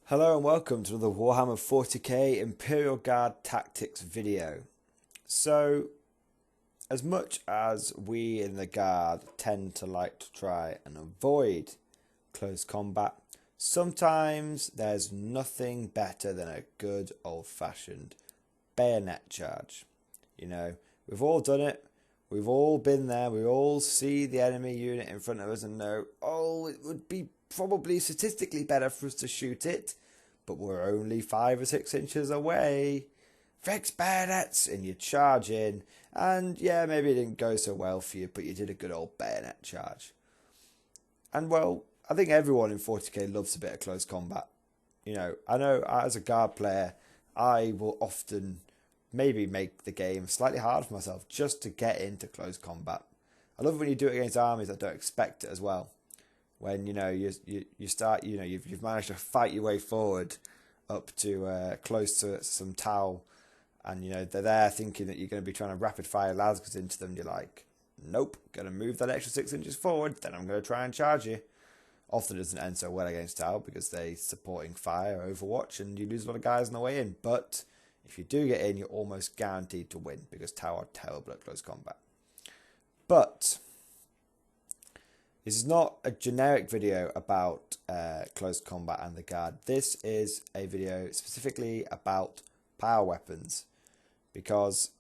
Hello and welcome to another Warhammer 40k Imperial Guard Tactics video. So, as much as we in the Guard tend to like to try and avoid close combat, sometimes there's nothing better than a good old-fashioned bayonet charge. You know, we've all done it, we've all been there, we all see the enemy unit in front of us and know, oh, it would be probably statistically better for us to shoot it, but we're only 5 or 6 inches away. Fix bayonets, and you charge in, and yeah, maybe it didn't go so well for you, but you did a good old bayonet charge. And well, I think everyone in 40k loves a bit of close combat. You know as a guard player, I will often maybe make the game slightly hard for myself just to get into close combat. I love when you do it against armies that don't expect it as well. When you start, you've managed to fight your way forward up to close to some Tau, and they're there thinking that you're going to be trying to rapid fire lasers into them. And you're like, nope, going to move that extra 6 inches forward, then I'm going to try and charge you. Often it doesn't end so well against Tau because they're supporting fire, Overwatch, and you lose a lot of guys on the way in. But if you do get in, you're almost guaranteed to win because Tau are terrible at close combat. But this is not a generic video about close combat and the Guard. This is a video specifically about power weapons, because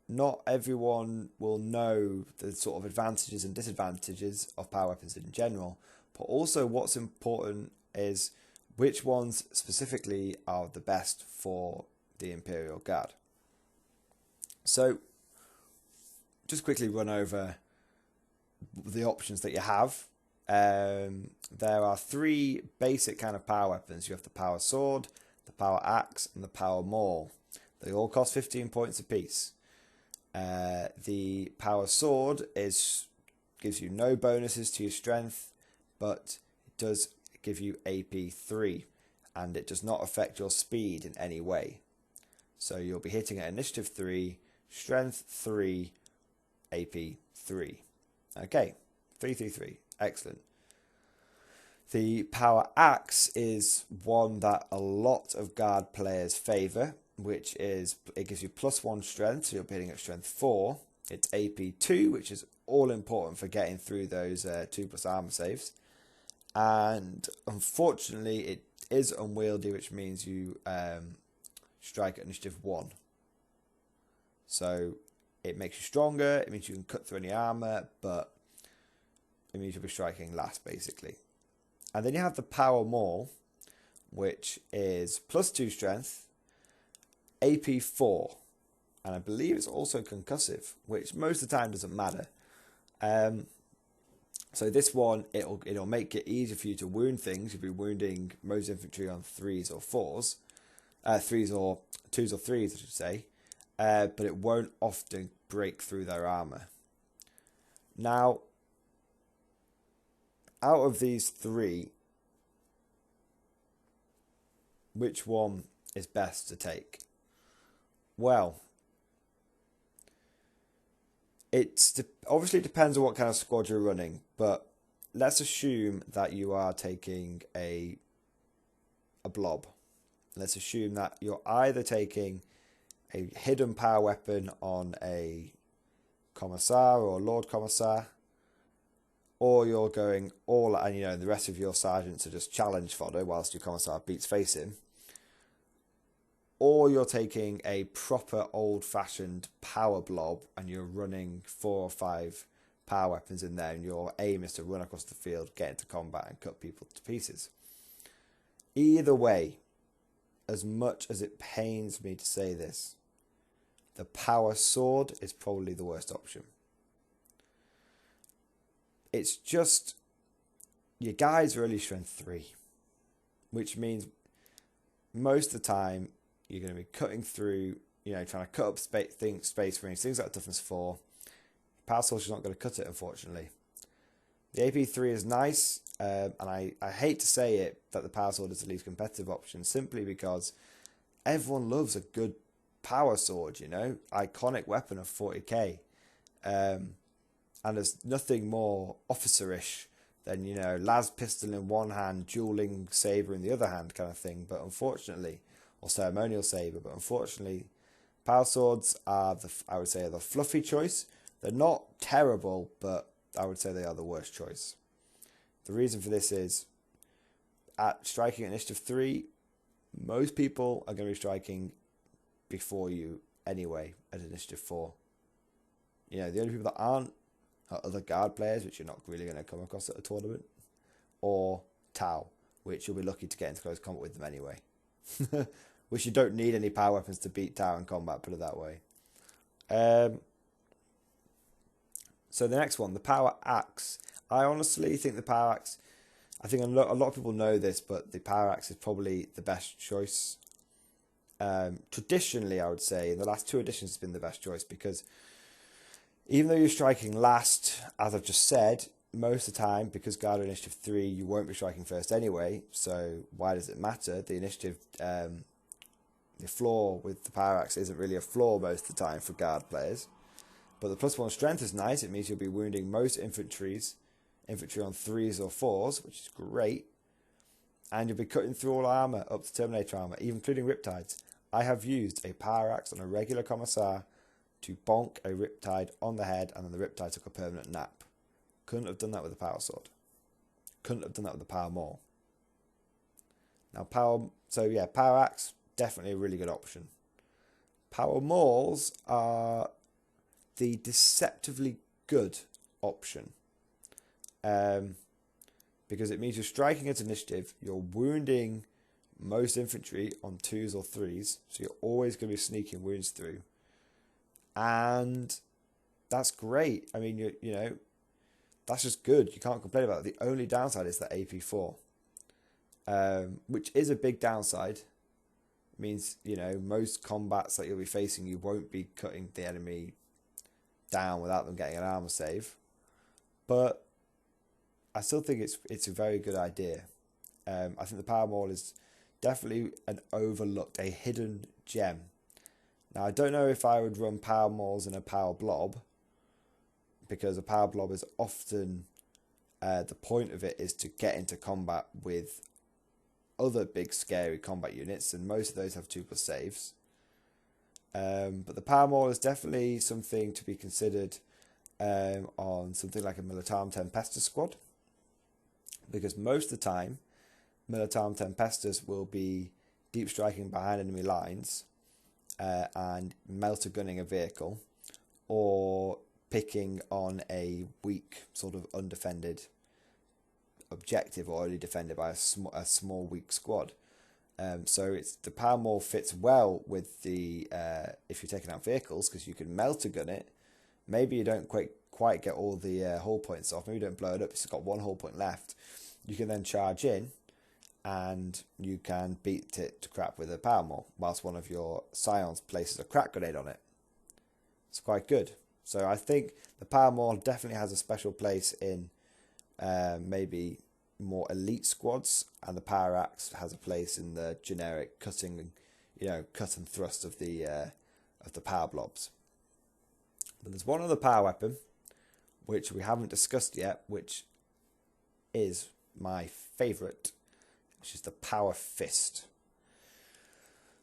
not everyone will know the sort of advantages and disadvantages of power weapons in general, but also what's important is which ones specifically are the best for the Imperial Guard. So, just quickly run over the options that you have. There are 3 basic kind of power weapons. You have the power sword, the power axe, and the power maul. They all cost 15 points apiece. The power sword gives you no bonuses to your strength, but it does give you AP 3, and it does not affect your speed in any way. So you'll be hitting at initiative 3, strength 3, AP 3. Okay, 333, excellent. The power axe is one that a lot of Guard players favour, which is, it gives you +1 strength, so you're hitting at strength 4. It's AP 2, which is all important for getting through those 2+ armor saves. And unfortunately, it is unwieldy, which means you strike at initiative 1. So it makes you stronger, it means you can cut through any armor, but it means you'll be striking last, basically. And then you have the power maul, which is +2 strength, AP 4, and I believe it's also concussive, which most of the time doesn't matter. So this one, it'll make it easier for you to wound things. You'll be wounding most infantry on 3s or 4s, 3s or 2s or 3s, I should say. But it won't often break through their armor. Now, out of these 3, which one is best to take? Well, it obviously depends on what kind of squad you're running, but let's assume that you are taking a blob. Let's assume that you're either taking a hidden power weapon on a Commissar or Lord Commissar, or you're going all, and the rest of your sergeants are just challenge fodder whilst your Commissar beats face him, or you're taking a proper old-fashioned power blob and you're running 4 or 5 power weapons in there, and your aim is to run across the field, get into combat, and cut people to pieces. Either way, as much as it pains me to say this, the power sword is probably the worst option. It's just, your guys are only strength 3, which means most of the time you're going to be cutting through, trying to cut up space range, things like toughness 4. Power soldier's not going to cut it, unfortunately. The AP 3 is nice, and I hate to say it that the power sword is the least competitive option, simply because everyone loves a good power sword, iconic weapon of 40k. And there's nothing more officerish then, you know, las pistol in one hand, dueling saber in the other hand kind of thing. But unfortunately, or ceremonial saber, but unfortunately, power swords are, I would say, the fluffy choice. They're not terrible, but I would say they are the worst choice. The reason for this is, at striking at initiative 3, most people are going to be striking before you anyway at initiative 4. You know, the only people that aren't are other guard players, which you're not really going to come across at a tournament, or Tau, which you'll be lucky to get into close combat with them anyway. Which you don't need any power weapons to beat Tau in combat, put it that way. So the next one, the power axe. I honestly think the power axe, I think a lot of people know this, but the power axe is probably the best choice. Traditionally, I would say, in the last 2 editions, it's been the best choice, because even though you're striking last, as I've just said, most of the time, because guard initiative 3, you won't be striking first anyway, so why does it matter? The initiative, the flaw with the power axe isn't really a flaw most of the time for guard players. But the +1 strength is nice. It means you'll be wounding most infantry on 3s or 4s, which is great. And you'll be cutting through all armour up to Terminator armour, even including Riptides. I have used a power axe on a regular commissar to bonk a Riptide on the head, and then the Riptide took a permanent nap. Couldn't have done that with a power sword. Couldn't have done that with a power maul. Now power axe, definitely a really good option. Power mauls are the deceptively good option. Because it means you're striking at initiative, you're wounding most infantry on 2s or 3s, so you're always going to be sneaking wounds through. And that's great. I mean, you know, that's just good. You can't complain about it. The only downside is that AP4, which is a big downside. It means, you know, most combats that you'll be facing, you won't be cutting the enemy down without them getting an armor save. But I still think it's a very good idea. I think the power maul is definitely an overlooked, a hidden gem. Now, I don't know if I would run power mauls in a power blob, because a power blob is often, the point of it is to get into combat with other big scary combat units, and most of those have 2+ saves. But the power maul is definitely something to be considered on something like a Militarum Tempestus squad, because most of the time Militarum Tempestus will be deep striking behind enemy lines and melter gunning a vehicle, or picking on a weak, sort of undefended objective, or only defended by a small weak squad. So the power maul fits well with the if you're taking out vehicles, because you can melter gun it. Maybe you don't quite get all the hull points off. Maybe you don't blow it up. It's got 1 hull point left. You can then charge in, and you can beat it to crap with a power maul, whilst one of your scions places a crack grenade on it. It's quite good. So I think the power maul definitely has a special place in maybe more elite squads, and the power axe has a place in the generic cutting, cut and thrust of the power blobs. But there's one other power weapon which we haven't discussed yet, which is my favourite, which is the power fist.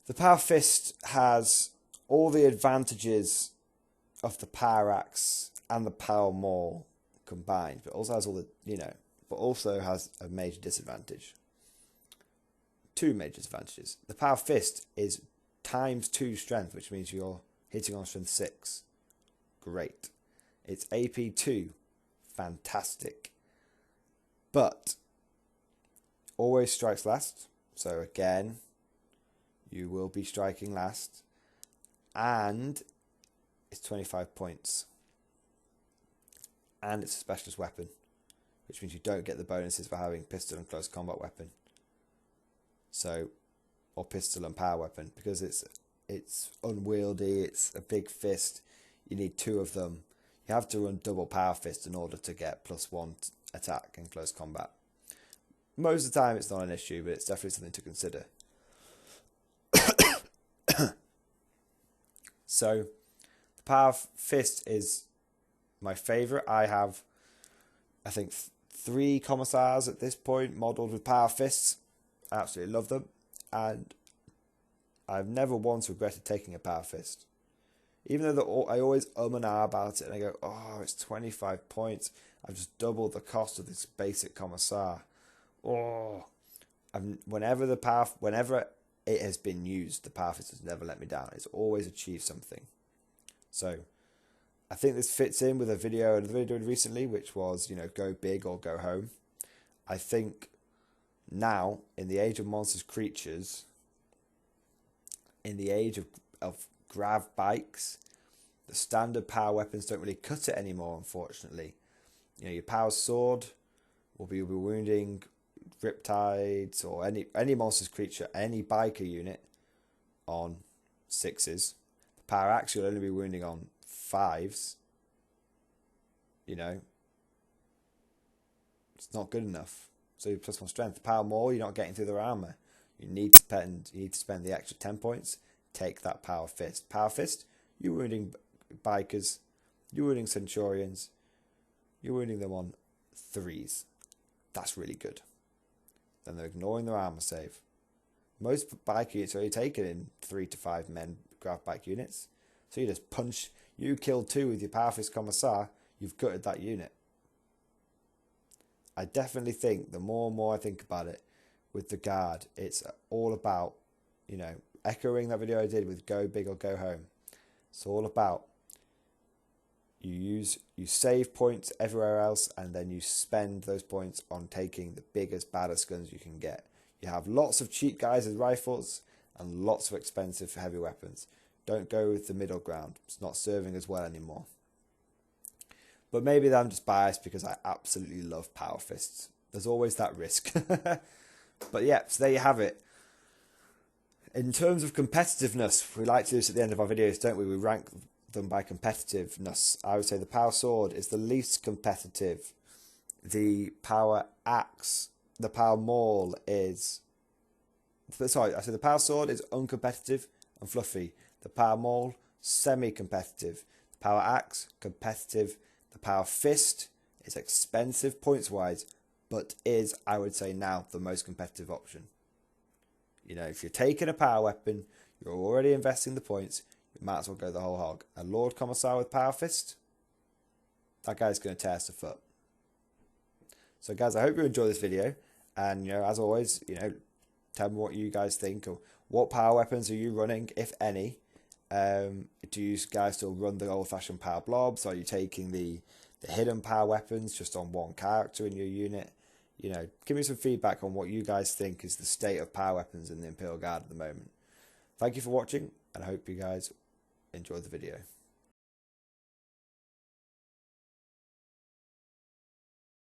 The power fist has all the advantages of the power axe and the power maul combined, but also has but also has a major disadvantage. 2 major disadvantages. The power fist is ×2 strength, which means you're hitting on strength 6. Great. It's AP2. Fantastic. But always strikes last. So again, you will be striking last. And it's 25 points. And it's a specialist weapon, which means you don't get the bonuses for having pistol and close combat weapon. So, or pistol and power weapon, because it's unwieldy, it's a big fist, you need 2 of them. You have to run double power fist in order to get +1 attack in close combat. Most of the time it's not an issue, but it's definitely something to consider. So, the power fist is my favourite. I have, I think, 3 commissars at this point, modelled with power fists. I absolutely love them, and I've never once regretted taking a power fist. Even though I always and ah about it, and I go, oh, it's 25 points. I've just doubled the cost of this basic commissar. Oh, whenever it has been used, the power fist has never let me down. It's always achieved something. So I think this fits in with another video I did recently, which was, go big or go home. I think now, in the age of monsters creatures, in the age of grav bikes, the standard power weapons don't really cut it anymore, unfortunately. Your power sword will be wounding riptides or any monsters creature, any biker unit on 6s. The power axe will only be wounding on 5s. It's not good enough. So you plus 1 strength. The power maul, you're not getting through their armor. You need to spend the extra 10 points. Take that power fist. Power fist, you're wounding bikers, you're wounding centurions, you're wounding them on 3s. That's really good. Then they're ignoring their armor save. Most bike units are only taken in 3 to 5 men grav bike units. So you just punch, you kill 2 with your power fist commissar, you've gutted that unit. I definitely think, the more and more I think about it, with the guard, it's all about, echoing that video I did with go big or go home. It's all about you save points everywhere else, and then you spend those points on taking the biggest, baddest guns you can get. You have lots of cheap guys with rifles and lots of expensive heavy weapons. Don't go with the middle ground. It's not serving as well anymore. But maybe I'm just biased because I absolutely love power fists. There's always that risk. But yeah, so there you have it. In terms of competitiveness, we like to do this at the end of our videos, don't we? We rank them by competitiveness. I would say the power sword is the least competitive. The power axe, the power maul is... Sorry, I said the power sword is uncompetitive and fluffy. The power maul, semi-competitive. The power axe, competitive. The power fist is expensive points-wise, but is, I would say now, the most competitive option. If you're taking a power weapon, you're already investing the points, you might as well go the whole hog. A Lord Commissar with power fist, that guy's going to tear stuff up. So guys, I hope you enjoy this video, and as always, tell me what you guys think, or what power weapons are you running, if any. Do you guys still run the old-fashioned power blobs? Are you taking the hidden power weapons just on one character in your unit? Give me some feedback on what you guys think is the state of power weapons in the Imperial Guard at the moment. Thank you for watching, and I hope you guys enjoyed the video.